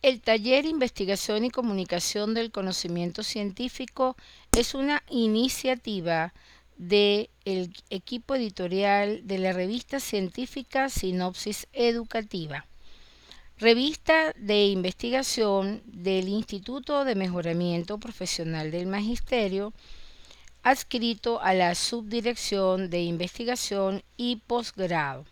El taller Investigación y Comunicación del Conocimiento Científico es una iniciativa del equipo editorial de la revista científica Sinopsis Educativa, revista de investigación del Instituto de Mejoramiento Profesional del Magisterio, adscrito a la Subdirección de Investigación y Posgrado.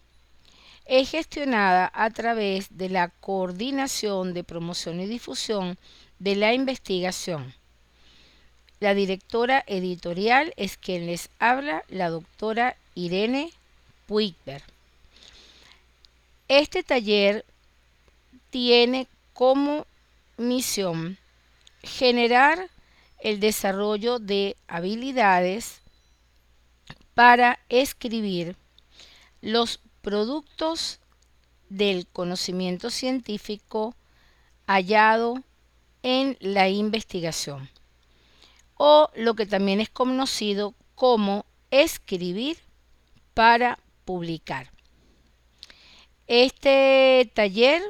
Es gestionada a través de la Coordinación de Promoción y Difusión de la Investigación. La directora editorial es quien les habla, la doctora Irene Puigberg. Este taller tiene como misión generar el desarrollo de habilidades para escribir los productos del conocimiento científico hallado en la investigación, o lo que también es conocido como escribir para publicar. Este taller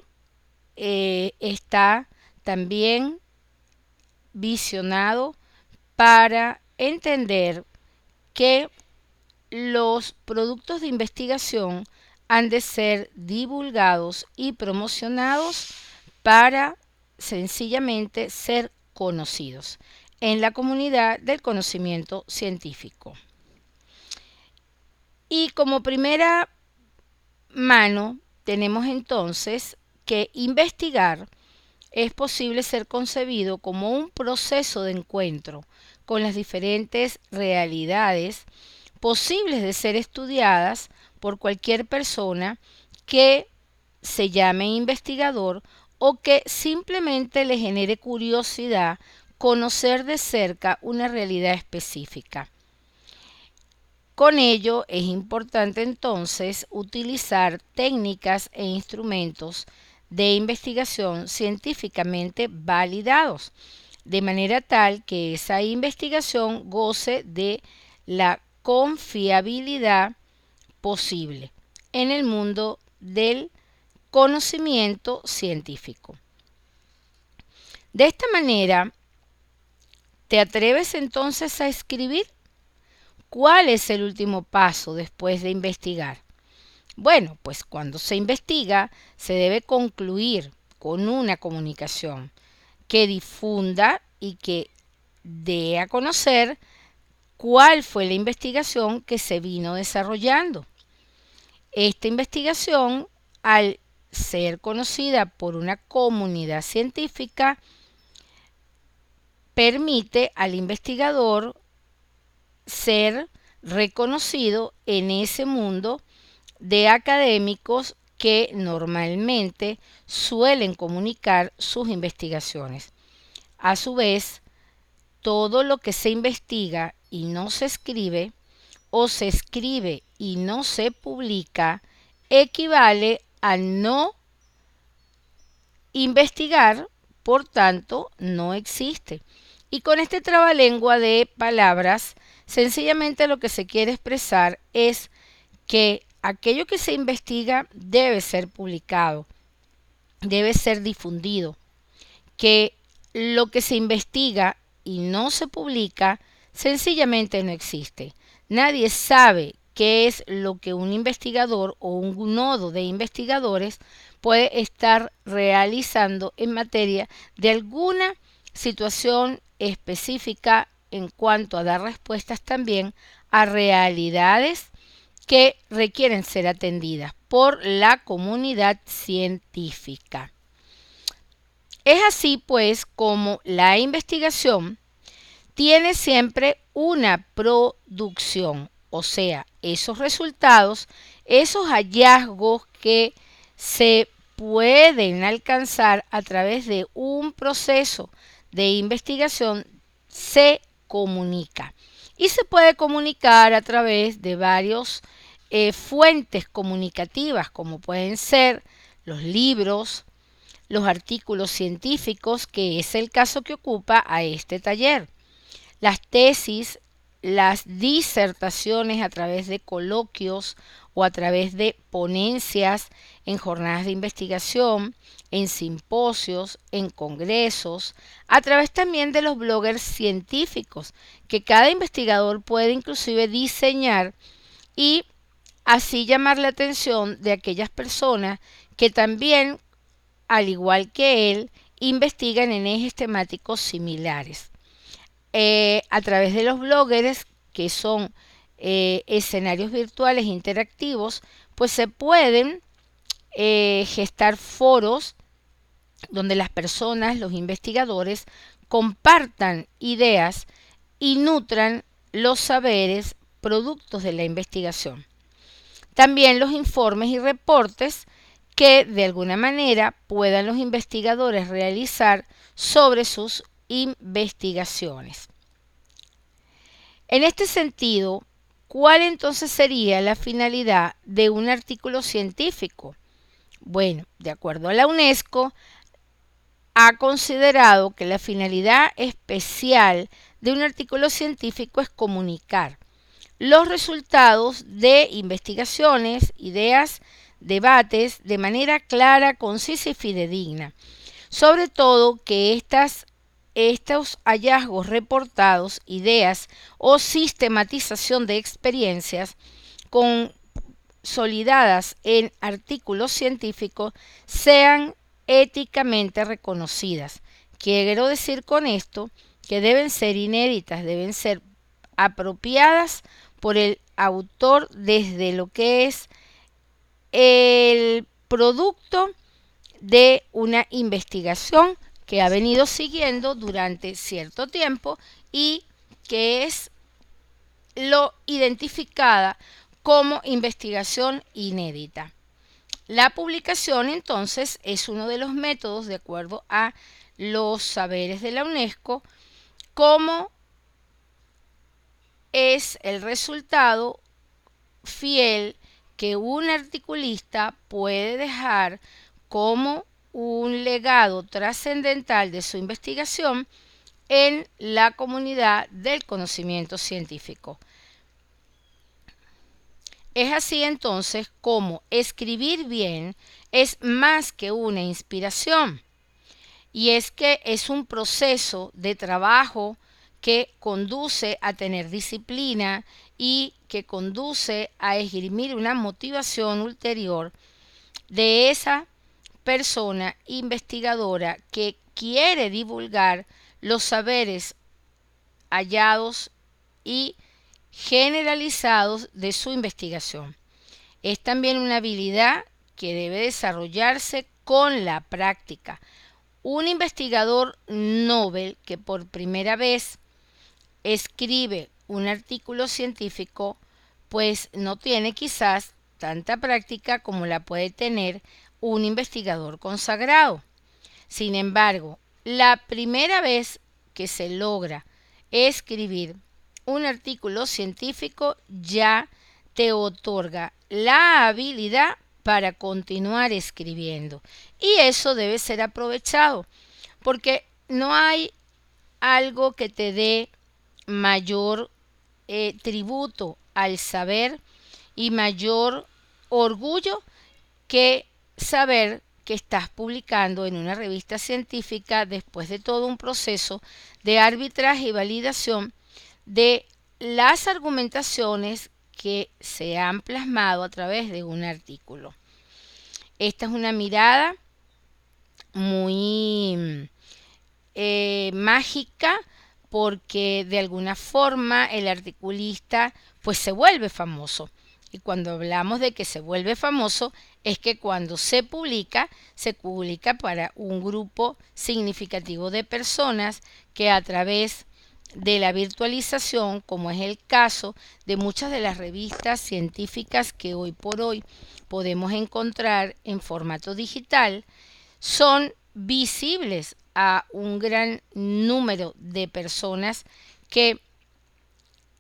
está también visionado para entender que los productos de investigación han de ser divulgados y promocionados para sencillamente ser conocidos en la comunidad del conocimiento científico. Y como primera mano tenemos entonces que investigar es posible ser concebido como un proceso de encuentro con las diferentes realidades posibles de ser estudiadas por cualquier persona que se llame investigador o que simplemente le genere curiosidad conocer de cerca una realidad específica. Con ello es importante entonces utilizar técnicas e instrumentos de investigación científicamente validados, de manera tal que esa investigación goce de la confiabilidad posible en el mundo del conocimiento científico. De esta manera, ¿te atreves entonces a escribir? ¿Cuál es el último paso después de investigar? Bueno, pues cuando se investiga, se debe concluir con una comunicación que difunda y que dé a conocer cuál fue la investigación que se vino desarrollando. Esta investigación, al ser conocida por una comunidad científica, permite al investigador ser reconocido en ese mundo de académicos que normalmente suelen comunicar sus investigaciones. A su vez, todo lo que se investiga y no se escribe, o se escribe y no se publica, equivale a no investigar, por tanto, no existe. Y con este trabalengua de palabras, sencillamente lo que se quiere expresar es que aquello que se investiga debe ser publicado, debe ser difundido, que lo que se investiga y no se publica sencillamente no existe. Nadie sabe qué es lo que un investigador o un nodo de investigadores puede estar realizando en materia de alguna situación específica en cuanto a dar respuestas también a realidades que requieren ser atendidas por la comunidad científica. Es así pues como la investigación tiene siempre una producción, o sea, esos resultados, esos hallazgos que se pueden alcanzar a través de un proceso de investigación se comunica. Y se puede comunicar a través de varios fuentes comunicativas, como pueden ser los libros, los artículos científicos, que es el caso que ocupa a este taller, las tesis, las disertaciones a través de coloquios o a través de ponencias en jornadas de investigación, en simposios, en congresos, a través también de los bloggers científicos, que cada investigador puede inclusive diseñar y así llamar la atención de aquellas personas que también, al igual que él, investigan en ejes temáticos similares. A través de los bloggers, que son escenarios virtuales interactivos, pues se pueden gestar foros donde las personas, los investigadores, compartan ideas y nutran los saberes productos de la investigación. También los informes y reportes que de alguna manera puedan los investigadores realizar sobre sus investigaciones. En este sentido, ¿cuál entonces sería la finalidad de un artículo científico? Bueno, de acuerdo a la UNESCO, ha considerado que la finalidad especial de un artículo científico es comunicar los resultados de investigaciones, ideas, debates de manera clara, concisa y fidedigna. Sobre todo que estos hallazgos reportados, ideas o sistematización de experiencias consolidadas en artículos científicos sean éticamente reconocidas. Quiero decir con esto que deben ser inéditas, deben ser apropiadas por el autor desde lo que es el producto de una investigación que ha venido siguiendo durante cierto tiempo y que es lo identificada como investigación inédita. La publicación entonces es uno de los métodos, de acuerdo a los saberes de la UNESCO, como es el resultado fiel que un articulista puede dejar como un legado trascendental de su investigación en la comunidad del conocimiento científico. Es así entonces como escribir bien es más que una inspiración, y es que es un proceso de trabajo que conduce a tener disciplina y que conduce a esgrimir una motivación ulterior de esa persona investigadora que quiere divulgar los saberes hallados y generalizados de su investigación. Es también una habilidad que debe desarrollarse con la práctica. Un investigador Nobel que por primera vez escribe un artículo científico, pues no tiene quizás tanta práctica como la puede tener un investigador consagrado. Sin embargo, la primera vez que se logra escribir un artículo científico ya te otorga la habilidad para continuar escribiendo. Y eso debe ser aprovechado, porque no hay algo que te dé mayor tributo al saber y mayor orgullo que saber que estás publicando en una revista científica después de todo un proceso de arbitraje y validación de las argumentaciones que se han plasmado a través de un artículo. Esta es una mirada muy mágica, porque de alguna forma el articulista pues se vuelve famoso. Y cuando hablamos de que se vuelve famoso, es que cuando se publica para un grupo significativo de personas que a través de la virtualización, como es el caso de muchas de las revistas científicas que hoy por hoy podemos encontrar en formato digital, son visibles a un gran número de personas que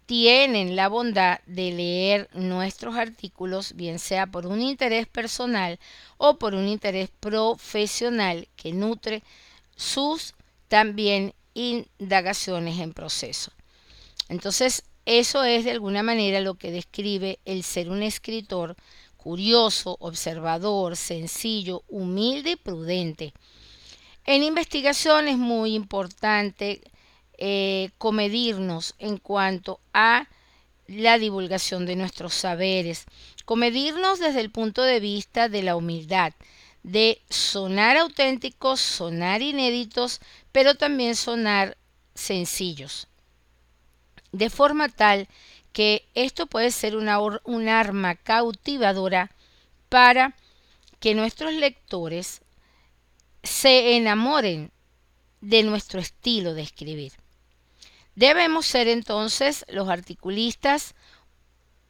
tienen la bondad de leer nuestros artículos, bien sea por un interés personal o por un interés profesional que nutre sus también indagaciones en proceso. Entonces, Eso es de alguna manera lo que describe el ser un escritor curioso, observador, sencillo, humilde y prudente. En investigación es muy importante comedirnos en cuanto a la divulgación de nuestros saberes, comedirnos desde el punto de vista de la humildad, de sonar auténticos, sonar inéditos, pero también sonar sencillos, de forma tal que esto puede ser un arma cautivadora para que nuestros lectores se enamoren de nuestro estilo de escribir. Debemos ser entonces los articulistas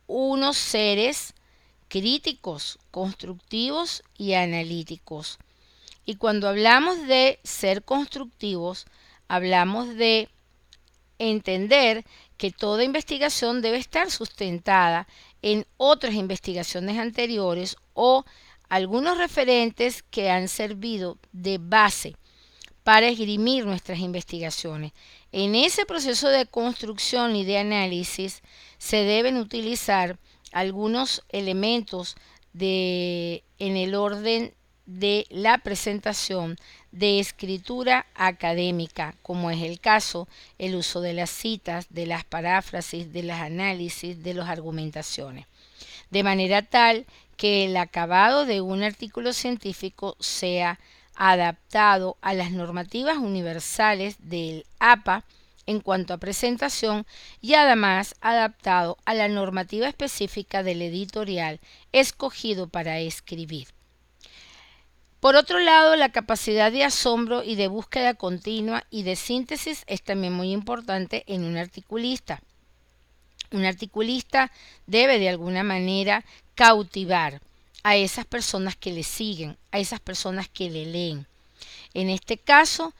unos seres críticos, constructivos y analíticos. Y cuando hablamos de ser constructivos, hablamos de entender que toda investigación debe estar sustentada en otras investigaciones anteriores o algunos referentes que han servido de base para esgrimir nuestras investigaciones. En ese proceso de construcción y de análisis se deben utilizar algunos elementos en el orden de la presentación de escritura académica, como es el caso, el uso de las citas, de las paráfrasis, de los análisis, de las argumentaciones, de manera tal que el acabado de un artículo científico sea adaptado a las normativas universales del APA en cuanto a presentación y además adaptado a la normativa específica del editorial escogido para escribir. Por otro lado, la capacidad de asombro y de búsqueda continua y de síntesis es también muy importante en un articulista. Un articulista debe de alguna manera cautivar a esas personas que le siguen, a esas personas que le leen. En este caso,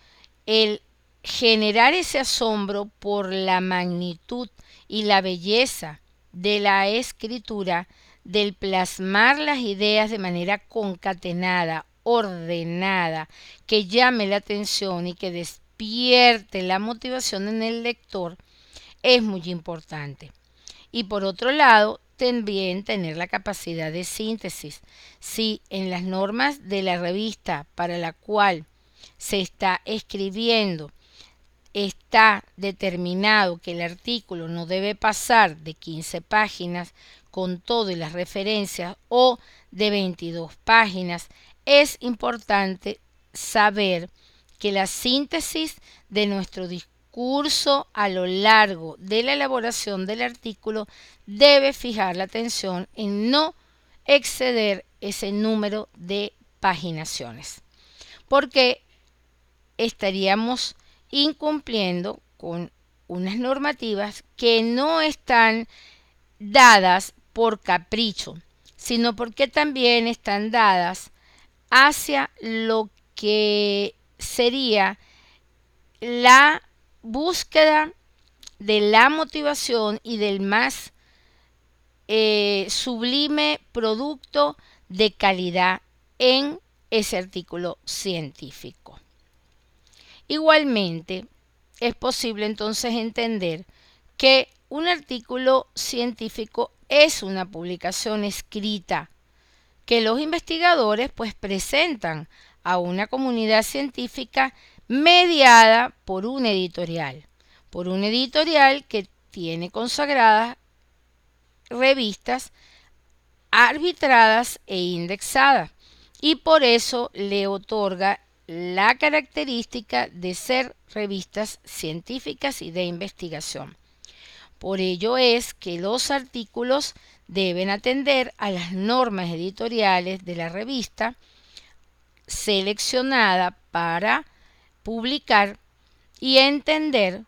el generar ese asombro por la magnitud y la belleza de la escritura, del plasmar las ideas de manera concatenada, ordenada, que llame la atención y que despierte la motivación en el lector, es muy importante. Y por otro lado, también tener la capacidad de síntesis. Si en las normas de la revista para la cual se está escribiendo está determinado que el artículo no debe pasar de 15 páginas con todo y las referencias o de 22 páginas, es importante saber que la síntesis de nuestro discurso a lo largo de la elaboración del artículo debe fijar la atención en no exceder ese número de paginaciones, porque estaríamos incumpliendo con unas normativas que no están dadas por capricho, sino porque también están dadas hacia lo que sería la búsqueda de la motivación y del más sublime producto de calidad en ese artículo científico. Igualmente, es posible entonces entender que un artículo científico es una publicación escrita que los investigadores pues presentan a una comunidad científica mediada por un editorial que tiene consagradas revistas arbitradas e indexadas y por eso le otorga la característica de ser revistas científicas y de investigación. Por ello es que los artículos deben atender a las normas editoriales de la revista seleccionada para publicar y entender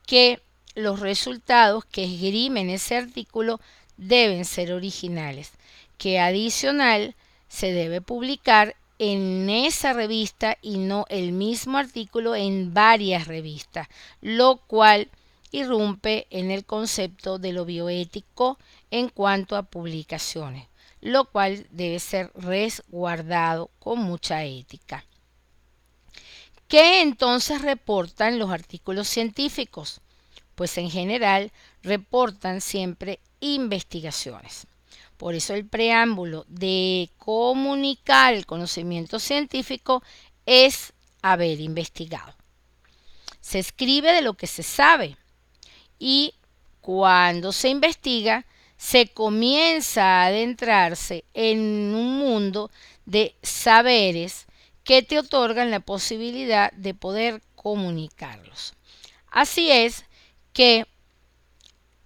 que los resultados que esgrimen ese artículo deben ser originales, que adicional se debe publicar en esa revista y no el mismo artículo en varias revistas, lo cual irrumpe en el concepto de lo bioético en cuanto a publicaciones, lo cual debe ser resguardado con mucha ética. ¿Qué entonces reportan los artículos científicos? pues en general reportan siempre investigaciones. Por eso el preámbulo de comunicar el conocimiento científico es haber investigado. Se escribe de lo que se sabe y cuando se investiga se comienza a adentrarse en un mundo de saberes que te otorgan la posibilidad de poder comunicarlos. Así es que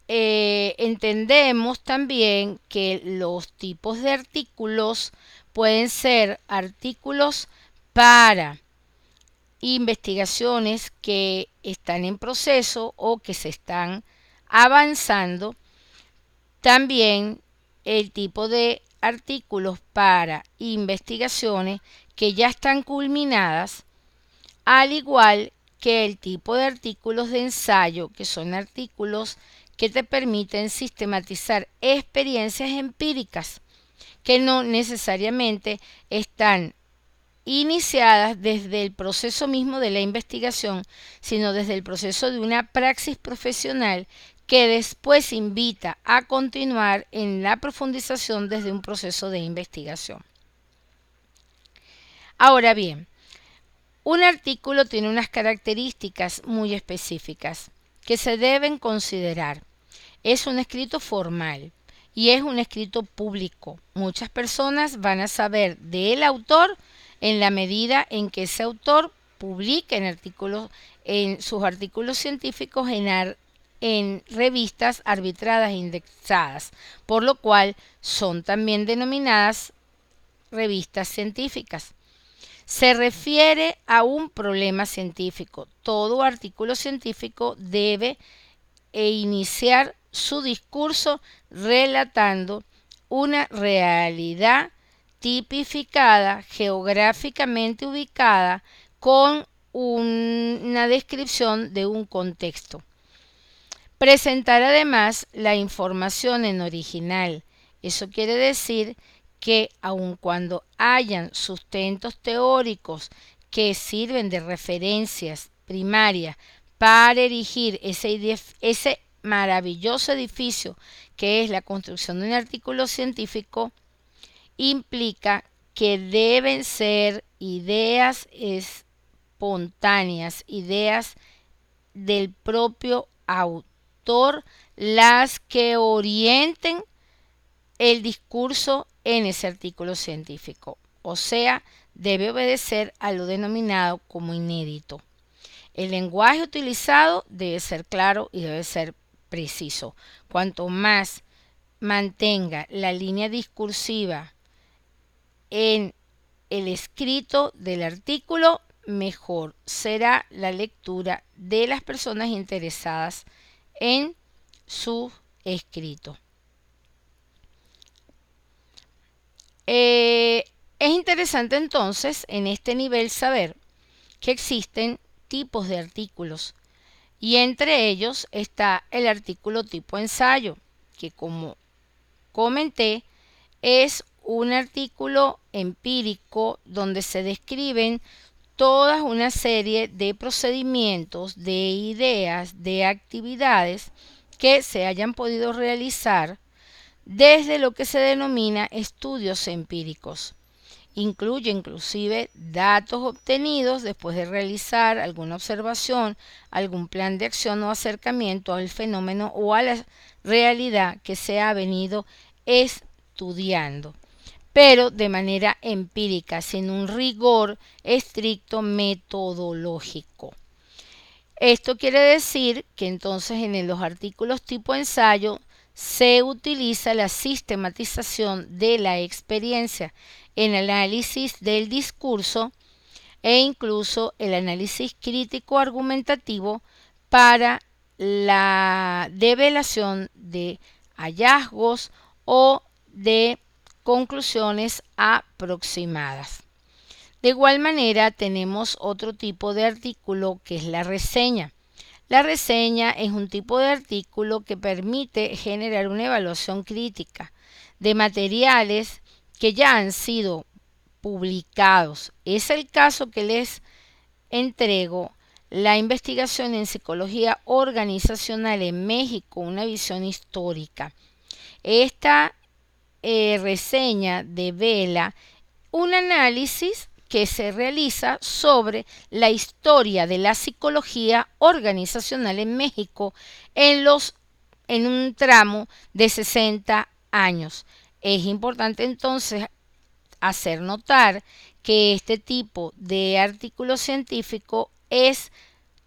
entendemos también que los tipos de artículos pueden ser artículos para investigaciones que están en proceso o que se están avanzando. También el tipo de artículos para investigaciones que ya están culminadas, al igual que el tipo de artículos de ensayo, que son artículos que te permiten sistematizar experiencias empíricas que no necesariamente están iniciadas desde el proceso mismo de la investigación, sino desde el proceso de una praxis profesional que después invita a continuar en la profundización desde un proceso de investigación. Ahora bien, un artículo tiene unas características muy específicas que se deben considerar. Es un escrito formal y es un escrito público. Muchas personas van a saber del autor en la medida en que ese autor publica en sus artículos científicos en revistas arbitradas e indexadas, por lo cual son también denominadas revistas científicas. Se refiere a un problema científico. Todo artículo científico debe iniciar su discurso relatando una realidad tipificada, geográficamente ubicada, con una descripción de un contexto. Presentar además la información en original. Eso quiere decir que aun cuando hayan sustentos teóricos que sirven de referencias primarias para erigir ese maravilloso edificio que es la construcción de un artículo científico, implica que deben ser ideas espontáneas, ideas del propio autor, las que orienten el discurso en ese artículo científico. O sea, debe obedecer a lo denominado como inédito. El lenguaje utilizado debe ser claro y debe ser preciso. Cuanto más mantenga la línea discursiva en el escrito del artículo, mejor será la lectura de las personas interesadas en su escrito. Es interesante entonces en este nivel saber que existen tipos de artículos y entre ellos está el artículo tipo ensayo, que como comenté es un artículo empírico donde se describen toda una serie de procedimientos, de ideas, de actividades que se hayan podido realizar desde lo que se denomina estudios empíricos. Incluye inclusive datos obtenidos después de realizar alguna observación, algún plan de acción o acercamiento al fenómeno o a la realidad que se ha venido estudiando, pero de manera empírica, sin un rigor estricto metodológico. Esto quiere decir que entonces en los artículos tipo ensayo se utiliza la sistematización de la experiencia, el análisis del discurso e incluso el análisis crítico argumentativo para la develación de hallazgos o de conclusiones aproximadas. De igual manera tenemos otro tipo de artículo que es la reseña. La reseña es un tipo de artículo que permite generar una evaluación crítica de materiales que ya han sido publicados. Es el caso que les entrego la investigación en psicología organizacional en México, una visión histórica. Esta reseña devela un análisis que se realiza sobre la historia de la psicología organizacional en México en un tramo de 60 años. Es importante entonces hacer notar que este tipo de artículo científico es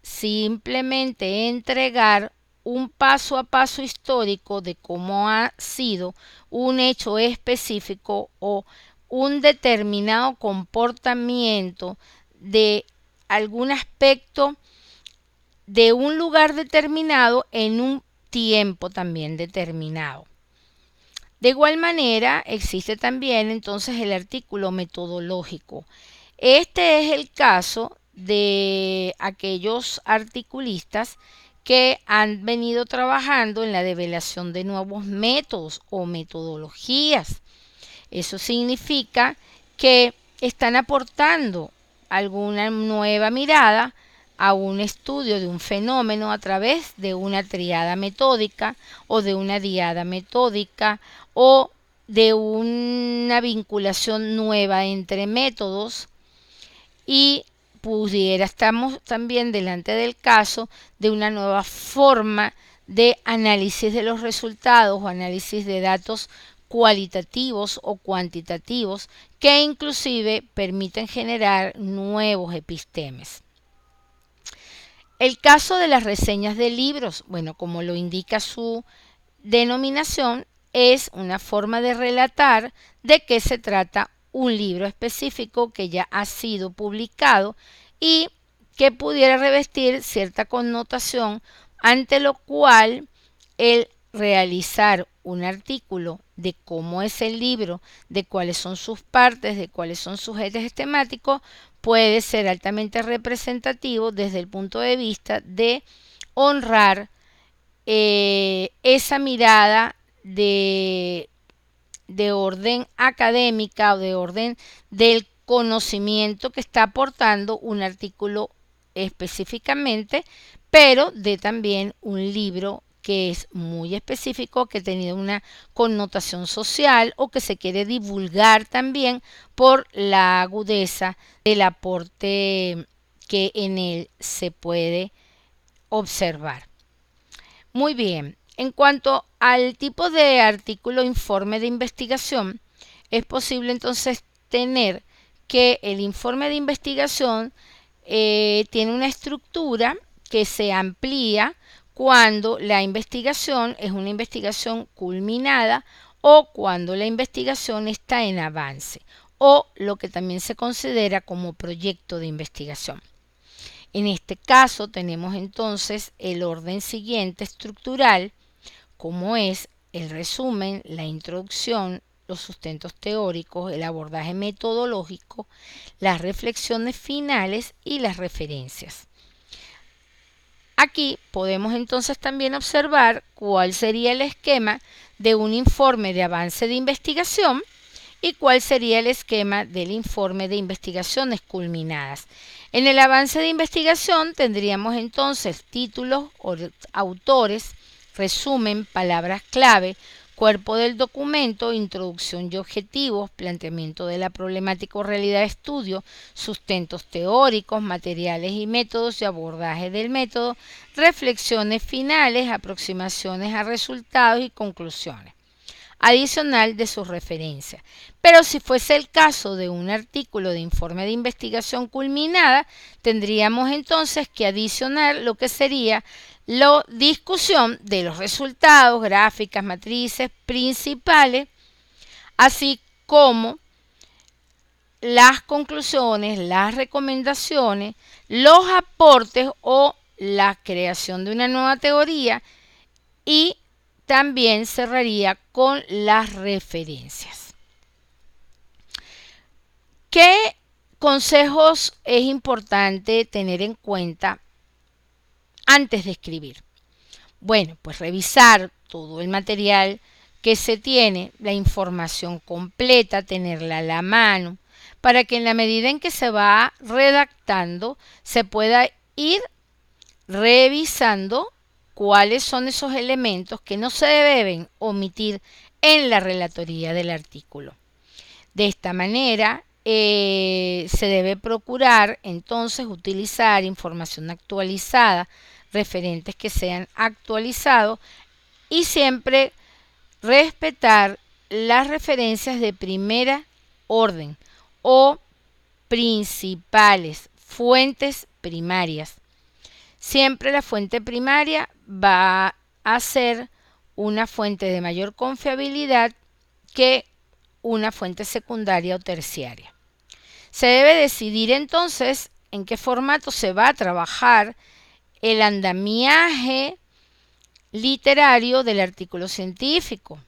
simplemente entregar un paso a paso histórico de cómo ha sido un hecho específico o un determinado comportamiento de algún aspecto de un lugar determinado en un tiempo también determinado. De igual manera, existe también entonces el artículo metodológico. Este es el caso de aquellos articulistas que han venido trabajando en la develación de nuevos métodos o metodologías. Eso significa que están aportando alguna nueva mirada a un estudio de un fenómeno a través de una triada metódica o de una diada metódica o de una vinculación nueva entre métodos, y estamos también delante del caso de una nueva forma de análisis de los resultados o análisis de datos cualitativos o cuantitativos que inclusive permiten generar nuevos epistemes. El caso de las reseñas de libros, bueno, como lo indica su denominación, es una forma de relatar de qué se trata un libro específico que ya ha sido publicado y que pudiera revestir cierta connotación, ante lo cual el realizar un artículo de cómo es el libro, de cuáles son sus partes, de cuáles son sus ejes temáticos, puede ser altamente representativo desde el punto de vista de honrar esa mirada de orden académica o de orden del conocimiento que está aportando un artículo específicamente, pero de también un libro que es muy específico, que ha tenido una connotación social o que se quiere divulgar también por la agudeza del aporte que en él se puede observar. Muy bien, en cuanto al tipo de artículo informe de investigación, es posible entonces tener que el informe de investigación tiene una estructura que se amplía cuando la investigación es una investigación culminada o cuando la investigación está en avance o lo que también se considera como proyecto de investigación. En este caso tenemos entonces el orden siguiente estructural, como es el resumen, la introducción, los sustentos teóricos, el abordaje metodológico, las reflexiones finales y las referencias. Aquí podemos entonces también observar cuál sería el esquema de un informe de avance de investigación y cuál sería el esquema del informe de investigaciones culminadas. En el avance de investigación tendríamos entonces títulos, autores, resumen, palabras clave, cuerpo del documento, introducción y objetivos, planteamiento de la problemática o realidad de estudio, sustentos teóricos, materiales y métodos y abordaje del método, reflexiones finales, aproximaciones a resultados y conclusiones adicional de sus referencias. Pero si fuese el caso de un artículo de informe de investigación culminada, tendríamos entonces que adicionar lo que sería la discusión de los resultados, gráficas, matrices principales, así como las conclusiones, las recomendaciones, los aportes o la creación de una nueva teoría, y también cerraría con las referencias. ¿Qué consejos es importante tener en cuenta antes de escribir? Bueno, pues revisar todo el material que se tiene, la información completa, tenerla a la mano, para que en la medida en que se va redactando se pueda ir revisando cuáles son esos elementos que no se deben omitir en la relatoría del artículo. De esta manera, se debe procurar entonces utilizar información actualizada, referentes que sean actualizados y siempre respetar las referencias de primera orden o principales, fuentes primarias. Siempre la fuente primaria va a ser una fuente de mayor confiabilidad que una fuente secundaria o terciaria. Se debe decidir entonces en qué formato se va a trabajar el andamiaje literario del artículo científico.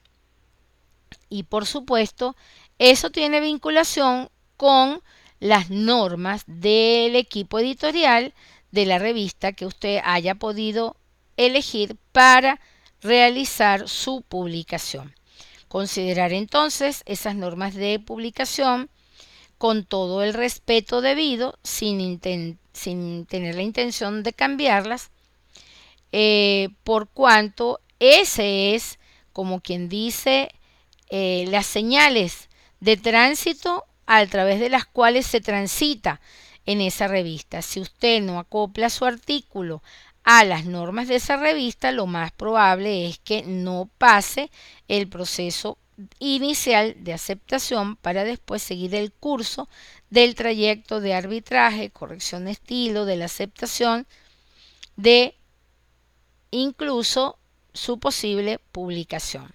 Y por supuesto, eso tiene vinculación con las normas del equipo editorial de la revista que usted haya podido elegir para realizar su publicación. Considerar entonces esas normas de publicación con todo el respeto debido, sin tener la intención de cambiarlas, por cuanto ese es, como quien dice, las señales de tránsito a través de las cuales se transita en esa revista. Si usted no acopla su artículo a las normas de esa revista, lo más probable es que no pase el proceso inicial de aceptación para después seguir el curso del trayecto de arbitraje, corrección de estilo, de la aceptación, de incluso su posible publicación.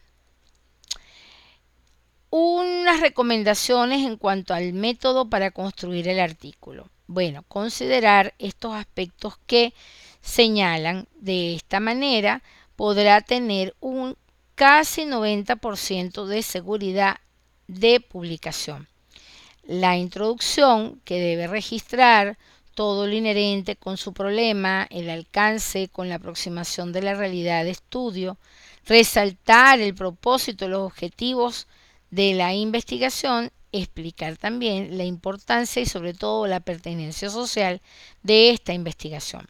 Unas recomendaciones en cuanto al método para construir el artículo. Bueno, considerar estos aspectos que señalan. De esta manera podrá tener un casi 90% de seguridad de publicación. La introducción, que debe registrar todo lo inherente con su problema, el alcance con la aproximación de la realidad de estudio, resaltar el propósito, los objetivos de la investigación, explicar también la importancia y sobre todo la pertenencia social de esta investigación.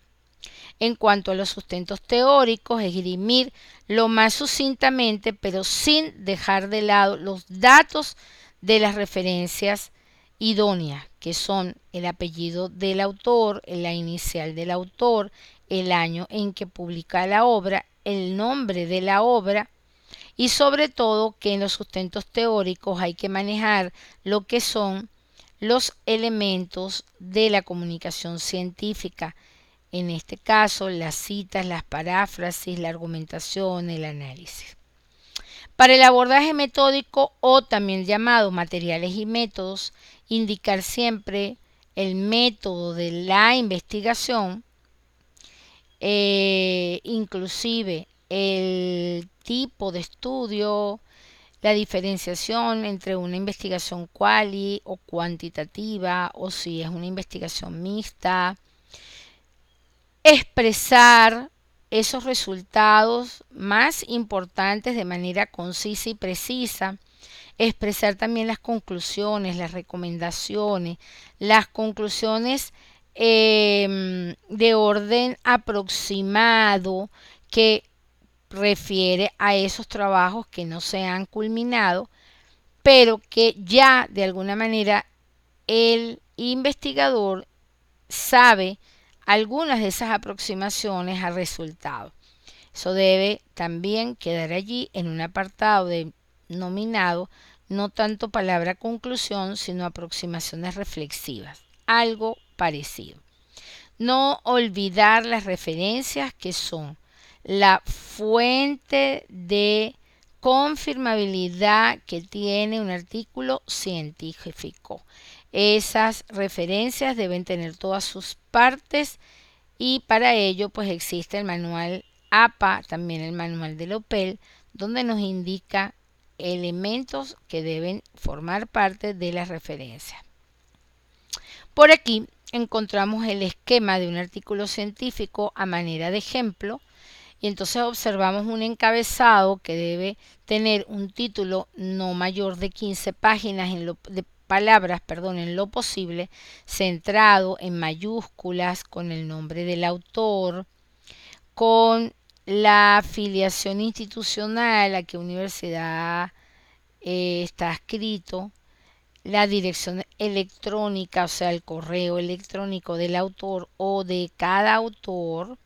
En cuanto a los sustentos teóricos, esgrimir lo más sucintamente, pero sin dejar de lado los datos de las referencias idóneas, que son el apellido del autor, la inicial del autor, el año en que publica la obra, el nombre de la obra, y sobre todo que en los sustentos teóricos hay que manejar lo que son los elementos de la comunicación científica, en este caso las citas, las paráfrasis, la argumentación, el análisis. Para el abordaje metódico o también llamado materiales y métodos, indicar siempre el método de la investigación, inclusive el tipo de estudio, la diferenciación entre una investigación quali o cuantitativa o si es una investigación mixta, expresar esos resultados más importantes de manera concisa y precisa, expresar también las conclusiones, las recomendaciones, las conclusiones de orden aproximado que refiere a esos trabajos que no se han culminado, pero que ya de alguna manera el investigador sabe algunas de esas aproximaciones al resultado. Eso debe también quedar allí en un apartado denominado no tanto palabra conclusión, sino aproximaciones reflexivas, algo parecido. No olvidar las referencias que son la fuente de confirmabilidad que tiene un artículo científico. Esas referencias deben tener todas sus partes y para ello pues existe el manual APA, también el manual del OPEL, donde nos indica elementos que deben formar parte de las referencias. Por aquí encontramos el esquema de un artículo científico a manera de ejemplo y entonces observamos un encabezado que debe tener un título no mayor de 15 páginas palabras, perdón, en lo posible, centrado en mayúsculas, con el nombre del autor, con la afiliación institucional, a qué universidad está escrito, la dirección electrónica, o sea, el correo electrónico del autor o de cada autor,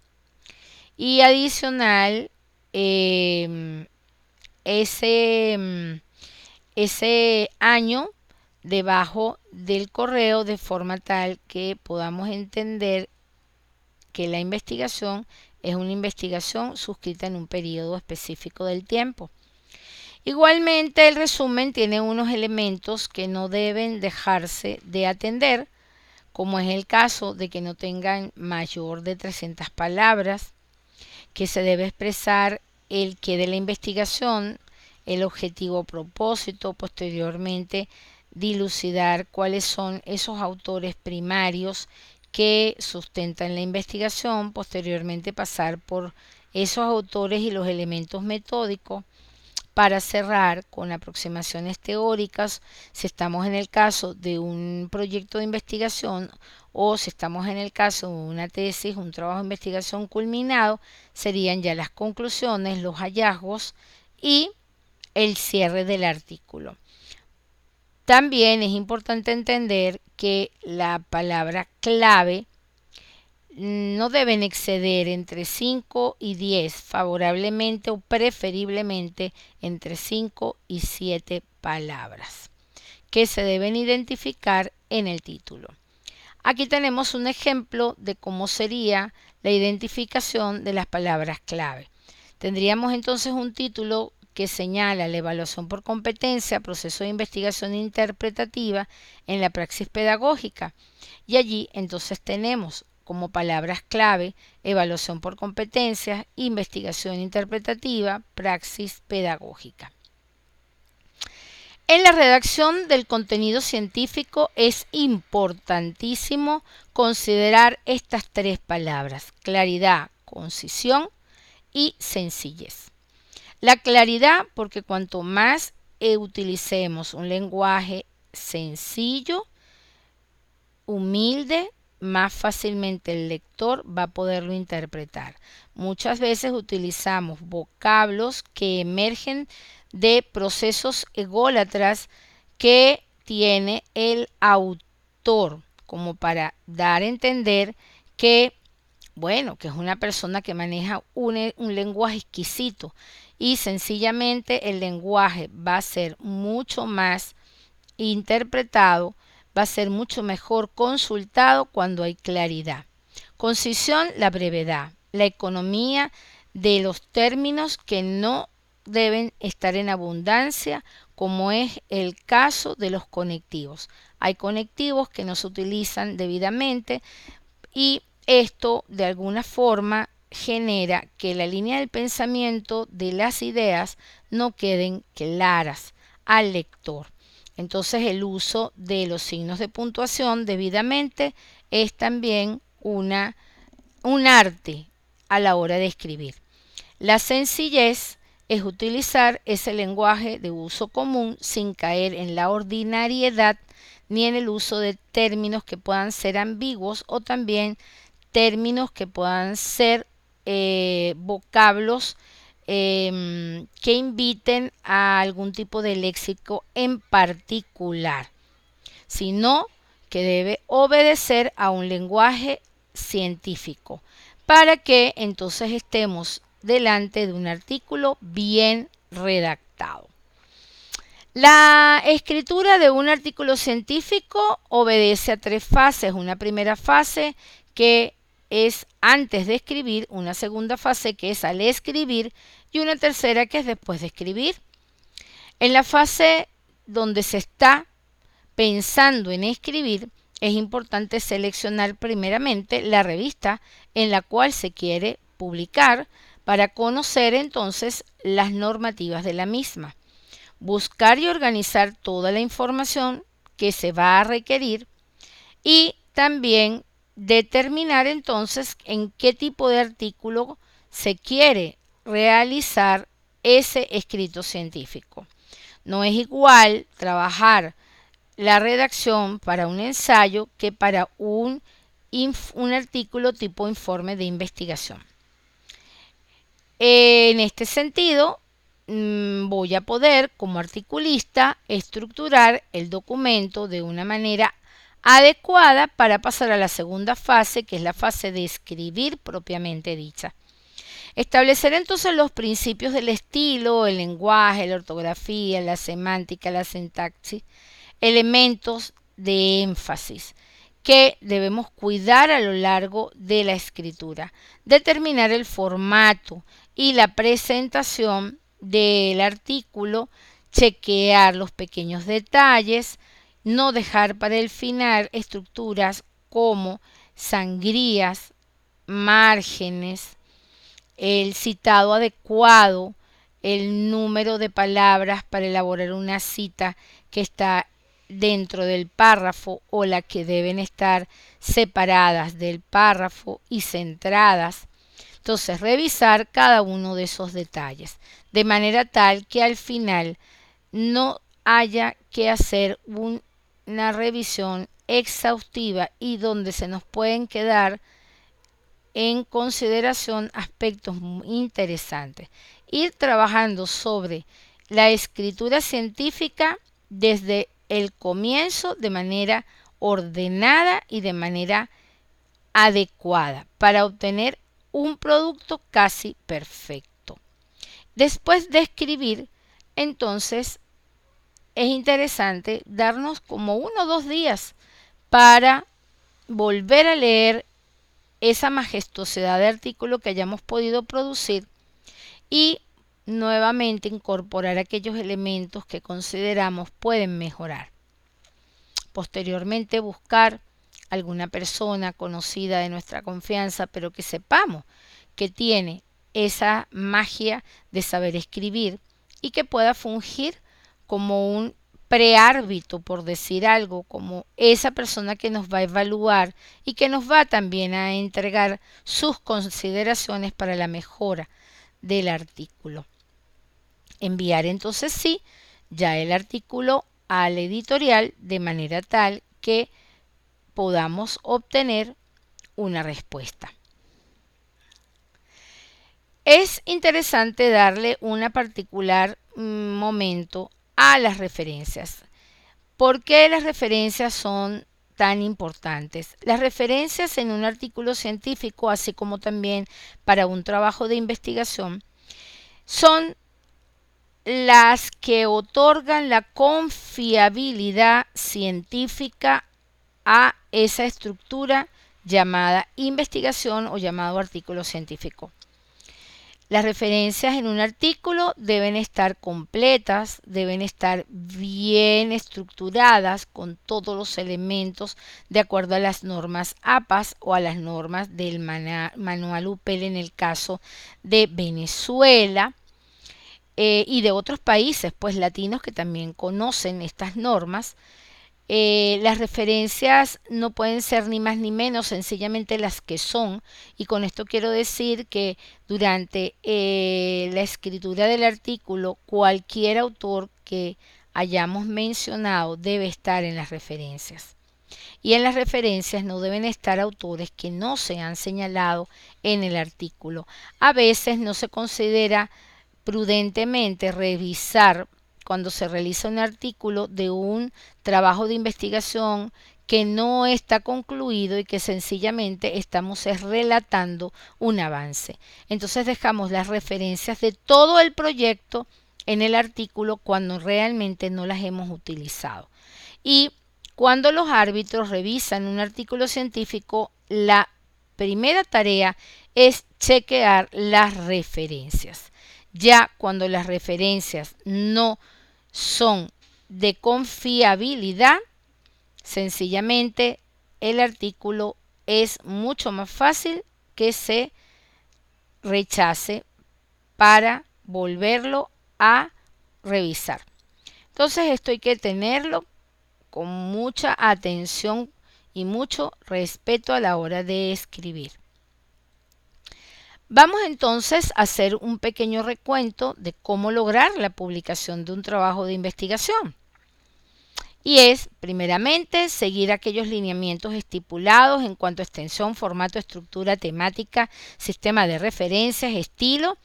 y adicional eh, ese, ese año debajo del correo, de forma tal que podamos entender que la investigación es una investigación suscrita en un periodo específico del tiempo. Igualmente, el resumen tiene unos elementos que no deben dejarse de atender, como es el caso de que no tengan mayor de 300 palabras, que se debe expresar el qué de la investigación, el objetivo o propósito, posteriormente dilucidar cuáles son esos autores primarios que sustentan la investigación, posteriormente pasar por esos autores y los elementos metódicos para cerrar con aproximaciones teóricas, si estamos en el caso de un proyecto de investigación o si estamos en el caso de una tesis, un trabajo de investigación culminado, serían ya las conclusiones, los hallazgos y el cierre del artículo. También es importante entender que la palabra clave no deben exceder entre 5 y 10, favorablemente o preferiblemente entre 5 y 7 palabras, que se deben identificar en el título. Aquí tenemos un ejemplo de cómo sería la identificación de las palabras clave. Tendríamos entonces un título que señala la evaluación por competencia, proceso de investigación interpretativa en la praxis pedagógica. Y allí entonces tenemos como palabras clave evaluación por competencias, investigación interpretativa, praxis pedagógica. En la redacción del contenido científico es importantísimo considerar estas tres palabras: claridad, concisión y sencillez. La claridad, porque cuanto más utilicemos un lenguaje sencillo, humilde, más fácilmente el lector va a poderlo interpretar. Muchas veces utilizamos vocablos que emergen de procesos ególatras que tiene el autor, como para dar a entender que, bueno, que es una persona que maneja un lenguaje exquisito, y sencillamente el lenguaje va a ser mucho más interpretado, va a ser mucho mejor consultado cuando hay claridad. Concisión, la brevedad, la economía de los términos que no deben estar en abundancia, como es el caso de los conectivos. Hay conectivos que no se utilizan debidamente y esto de alguna forma genera que la línea del pensamiento de las ideas no queden claras al lector. Entonces el uso de los signos de puntuación debidamente es también un arte a la hora de escribir. La sencillez es utilizar ese lenguaje de uso común sin caer en la ordinariedad ni en el uso de términos que puedan ser ambiguos o también términos que puedan ser vocablos que inviten a algún tipo de léxico en particular, sino que debe obedecer a un lenguaje científico para que entonces estemos delante de un artículo bien redactado. La escritura de un artículo científico obedece a tres fases. Una primera fase que es antes de escribir, una segunda fase que es al escribir y una tercera que es después de escribir. En la fase donde se está pensando en escribir, es importante seleccionar primeramente la revista en la cual se quiere publicar para conocer entonces las normativas de la misma. Buscar y organizar toda la información que se va a requerir y también determinar entonces en qué tipo de artículo se quiere realizar ese escrito científico. No es igual trabajar la redacción para un ensayo que para un artículo tipo informe de investigación. En este sentido, voy a poder, como articulista, estructurar el documento de una manera adecuada para pasar a la segunda fase, que es la fase de escribir propiamente dicha. Establecer entonces los principios del estilo, el lenguaje, la ortografía, la semántica, la sintaxis, elementos de énfasis que debemos cuidar a lo largo de la escritura. Determinar el formato y la presentación del artículo, chequear los pequeños detalles, no dejar para el final estructuras como sangrías, márgenes, el citado adecuado, el número de palabras para elaborar una cita que está dentro del párrafo o la que deben estar separadas del párrafo y centradas. Entonces, revisar cada uno de esos detalles, de manera tal que al final no haya que hacer una revisión exhaustiva y donde se nos pueden quedar en consideración aspectos muy interesantes. Ir trabajando sobre la escritura científica desde el comienzo de manera ordenada y de manera adecuada para obtener un producto casi perfecto. Después de escribir, entonces es interesante darnos como 1 o 2 días para volver a leer esa majestuosidad de artículo que hayamos podido producir y nuevamente incorporar aquellos elementos que consideramos pueden mejorar. Posteriormente buscar alguna persona conocida de nuestra confianza, pero que sepamos que tiene esa magia de saber escribir y que pueda fungir como un preárbitro, por decir algo, como esa persona que nos va a evaluar y que nos va también a entregar sus consideraciones para la mejora del artículo. Enviar entonces sí ya el artículo al editorial de manera tal que podamos obtener una respuesta. Es interesante darle una particular momento a las referencias. ¿Por qué las referencias son tan importantes? Las referencias en un artículo científico, así como también para un trabajo de investigación, son las que otorgan la confiabilidad científica a esa estructura llamada investigación o llamado artículo científico. Las referencias en un artículo deben estar completas, deben estar bien estructuradas con todos los elementos de acuerdo a las normas APAS o a las normas del manual UPEL en el caso de Venezuela y de otros países pues latinos que también conocen estas normas. Las referencias no pueden ser ni más ni menos, sencillamente las que son, y con esto quiero decir que durante la escritura del artículo cualquier autor que hayamos mencionado debe estar en las referencias. Y en las referencias no deben estar autores que no se han señalado en el artículo. A veces no se considera prudentemente revisar cuando se realiza un artículo de un trabajo de investigación que no está concluido y que sencillamente estamos relatando un avance. Entonces dejamos las referencias de todo el proyecto en el artículo cuando realmente no las hemos utilizado. Y cuando los árbitros revisan un artículo científico, la primera tarea es chequear las referencias. Ya cuando las referencias no son de confiabilidad, sencillamente el artículo es mucho más fácil que se rechace para volverlo a revisar. Entonces esto hay que tenerlo con mucha atención y mucho respeto a la hora de escribir. Vamos entonces a hacer un pequeño recuento de cómo lograr la publicación de un trabajo de investigación. Y es, primeramente, seguir aquellos lineamientos estipulados en cuanto a extensión, formato, estructura, temática, sistema de referencias, estilo,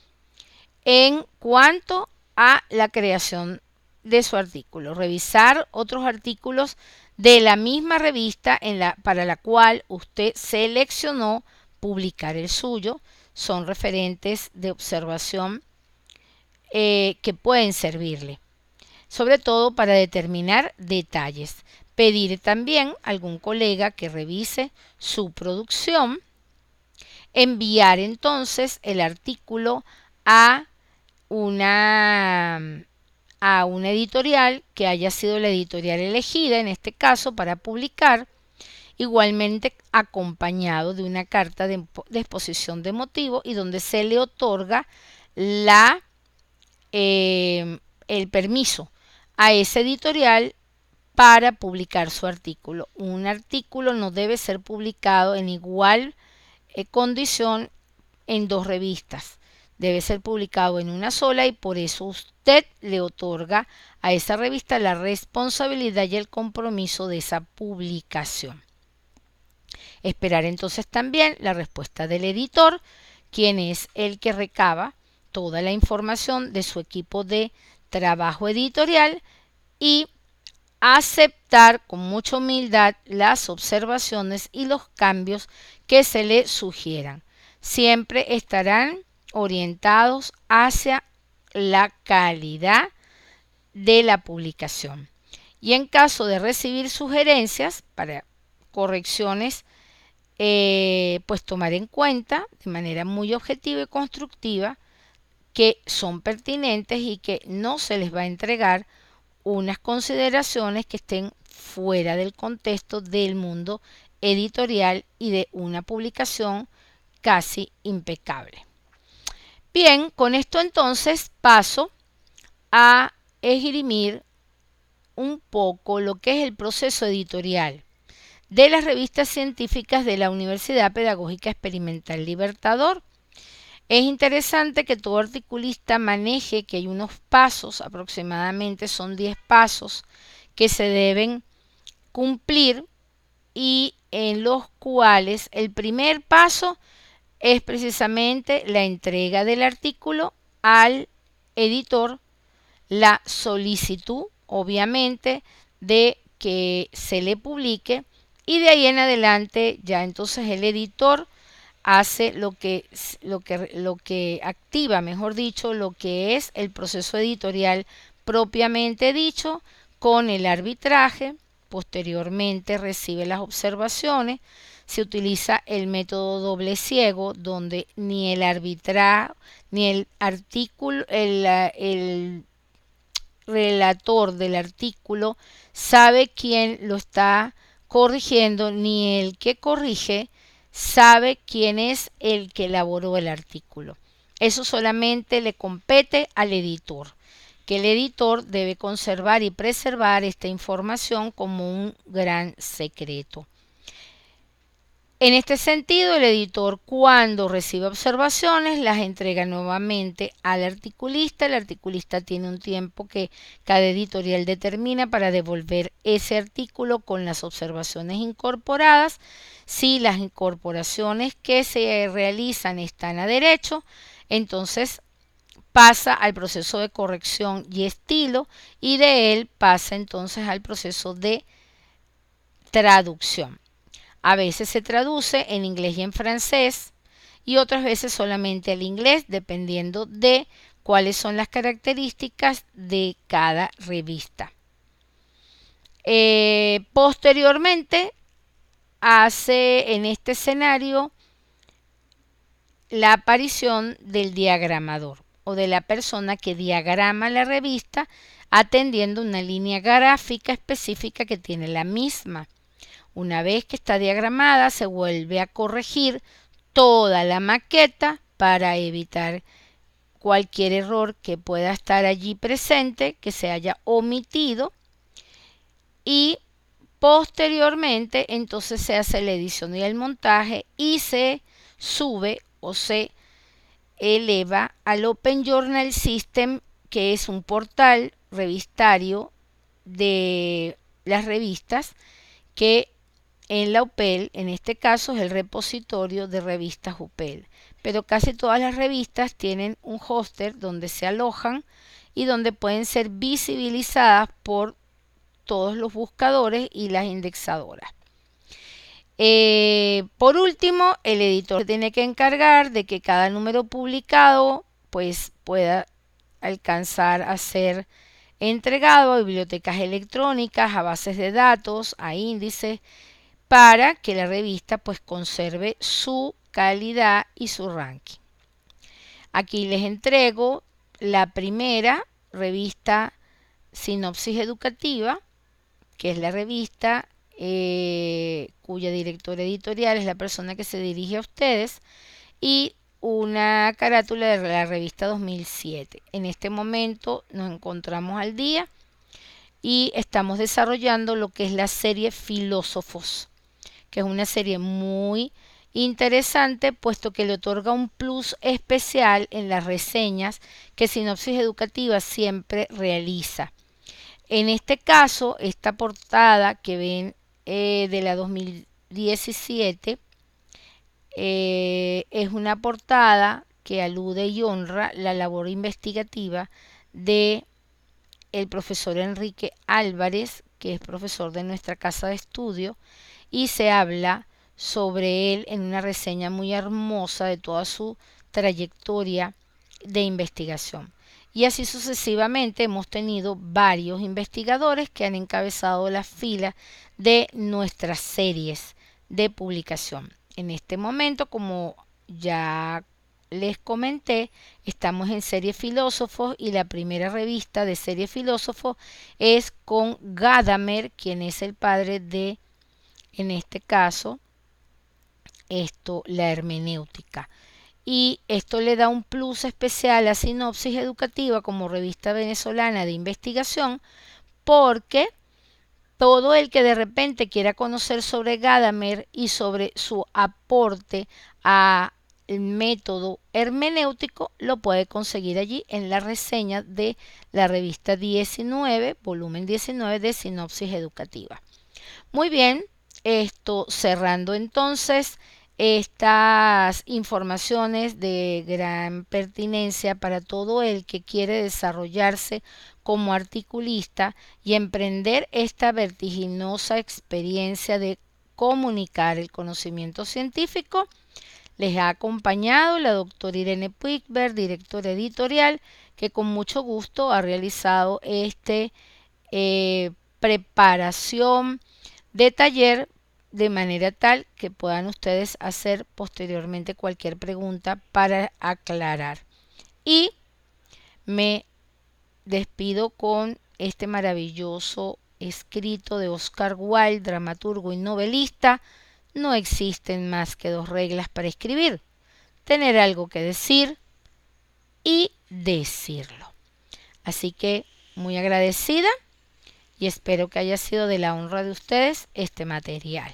en cuanto a la creación de su artículo. Revisar otros artículos de la misma revista para la cual usted seleccionó publicar el suyo. Son referentes de observación que pueden servirle, sobre todo para determinar detalles. Pedir también a algún colega que revise su producción. Enviar entonces el artículo a una, a una editorial que haya sido la editorial elegida, en este caso, para publicar, igualmente acompañado de una carta de exposición de motivo y donde se le otorga el permiso a ese editorial para publicar su artículo. Un artículo no debe ser publicado en igual condición en dos revistas. Debe ser publicado en una sola y por eso usted le otorga a esa revista la responsabilidad y el compromiso de esa publicación. Esperar entonces también la respuesta del editor, quien es el que recaba toda la información de su equipo de trabajo editorial, y aceptar con mucha humildad las observaciones y los cambios que se le sugieran. Siempre estarán orientados hacia la calidad de la publicación. Y en caso de recibir sugerencias para correcciones, pues tomar en cuenta de manera muy objetiva y constructiva que son pertinentes y que no se les va a entregar unas consideraciones que estén fuera del contexto del mundo editorial y de una publicación casi impecable. Bien, con esto entonces paso a esgrimir un poco lo que es el proceso editorial de las revistas científicas de la Universidad Pedagógica Experimental Libertador. Es interesante que todo articulista maneje que hay unos pasos, aproximadamente son 10 pasos, que se deben cumplir y en los cuales el primer paso es precisamente la entrega del artículo al editor, la solicitud, obviamente, de que se le publique y de ahí en adelante ya entonces el editor hace lo que activa, mejor dicho, lo que es el proceso editorial propiamente dicho, con el arbitraje. Posteriormente recibe las observaciones. Se utiliza el método doble ciego, donde ni el arbitraje, ni el artículo, el relator del artículo sabe quién lo está corrigiendo, ni el que corrige sabe quién es el que elaboró el artículo. Eso solamente le compete al editor, que el editor debe conservar y preservar esta información como un gran secreto. En este sentido, el editor, cuando recibe observaciones, las entrega nuevamente al articulista. El articulista tiene un tiempo que cada editorial determina para devolver ese artículo con las observaciones incorporadas. Si las incorporaciones que se realizan están a derecho, entonces pasa al proceso de corrección y estilo, y de él pasa entonces al proceso de traducción. A veces se traduce en inglés y en francés y otras veces solamente al inglés, dependiendo de cuáles son las características de cada revista. Posteriormente hace en este escenario la aparición del diagramador o de la persona que diagrama la revista atendiendo una línea gráfica específica que tiene la misma. Una vez que está diagramada, se vuelve a corregir toda la maqueta para evitar cualquier error que pueda estar allí presente, que se haya omitido, y posteriormente entonces se hace la edición y el montaje y se sube o se eleva al Open Journal System, que es un portal revistario de las revistas, que en la UPEL, en este caso, es el repositorio de revistas UPEL. Pero casi todas las revistas tienen un hoster donde se alojan y donde pueden ser visibilizadas por todos los buscadores y las indexadoras. Por último, el editor tiene que encargar de que cada número publicado pues pueda alcanzar a ser entregado a bibliotecas electrónicas, a bases de datos, a índices, para que la revista pues conserve su calidad y su ranking. Aquí les entrego la primera revista Sinopsis Educativa, que es la revista cuya directora editorial es la persona que se dirige a ustedes, y una carátula de la revista 2007. En este momento nos encontramos al día y estamos desarrollando lo que es la serie Filósofos, que es una serie muy interesante, puesto que le otorga un plus especial en las reseñas que Sinopsis Educativa siempre realiza. En este caso, esta portada que ven de la 2017 es una portada que alude y honra la labor investigativa de el profesor Enrique Álvarez, que es profesor de nuestra casa de estudio, y se habla sobre él en una reseña muy hermosa de toda su trayectoria de investigación. Y así sucesivamente hemos tenido varios investigadores que han encabezado las filas de nuestras series de publicación. En este momento, como ya les comenté, estamos en Serie Filósofos y la primera revista de Serie Filósofos es con Gadamer, quien es el padre de, en este caso, la hermenéutica. Y esto le da un plus especial a Sinopsis Educativa como revista venezolana de investigación, porque todo el que de repente quiera conocer sobre Gadamer y sobre su aporte al método hermenéutico lo puede conseguir allí en la reseña de la revista 19, volumen 19 de Sinopsis Educativa. Muy bien, cerrando entonces estas informaciones de gran pertinencia para todo el que quiere desarrollarse como articulista y emprender esta vertiginosa experiencia de comunicar el conocimiento científico. Les ha acompañado la doctora Irene Puigberg, directora editorial, que con mucho gusto ha realizado preparación de taller, de manera tal que puedan ustedes hacer posteriormente cualquier pregunta para aclarar. Y me despido con este maravilloso escrito de Oscar Wilde, dramaturgo y novelista: no existen más que dos reglas para escribir: tener algo que decir y decirlo. Así que muy agradecida y espero que haya sido de la honra de ustedes este material.